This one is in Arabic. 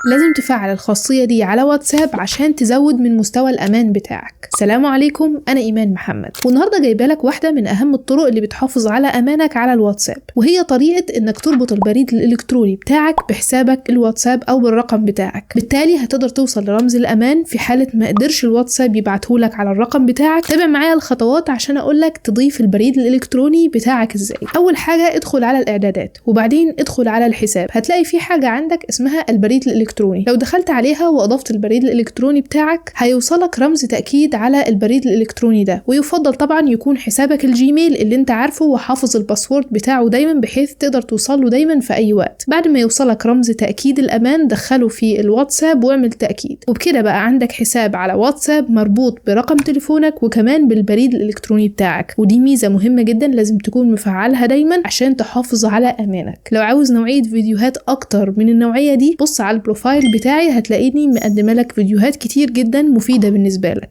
لازم تفعل الخاصية دي على واتساب عشان تزود من مستوى الأمان بتاعك. السلام عليكم، أنا إيمان محمد، والنهاردة جايبة لك واحدة من أهم الطرق اللي بتحافظ على أمانك على الواتساب، وهي طريقة إنك تربط البريد الإلكتروني بتاعك بحسابك الواتساب أو بالرقم بتاعك. بالتالي هتقدر توصل لرمز الأمان في حالة ما قدرش الواتساب يبعتهولك على الرقم بتاعك. تابع معايا الخطوات عشان أقولك تضيف البريد الإلكتروني بتاعك إزاي. أول حاجة ادخل على الإعدادات، وبعدين ادخل على الحساب. هتلاقي في حاجة عندك اسمها البريد الإلكتروني. لو دخلت عليها وأضفت البريد الإلكتروني بتاعك هيوصلك رمز تأكيد على البريد الإلكتروني ده، ويفضل طبعا يكون حسابك الجيميل اللي انت عارفه وحافظ الباسورد بتاعه دايما بحيث تقدر توصله دايما في أي وقت. بعد ما يوصلك رمز تأكيد الأمان دخله في الواتساب واعمل تأكيد، وبكده بقى عندك حساب على واتساب مربوط برقم تليفونك وكمان بالبريد الإلكتروني بتاعك. ودي ميزة مهمة جدا لازم تكون مفعلها دايما عشان تحافظ على أمانك. لو عاوز نوعية فيديوهات أكتر من النوعية دي بص على البروفايل بتاعي، هتلاقيني مقدمة لك فيديوهات كتير جدا مفيدة بالنسبة لك.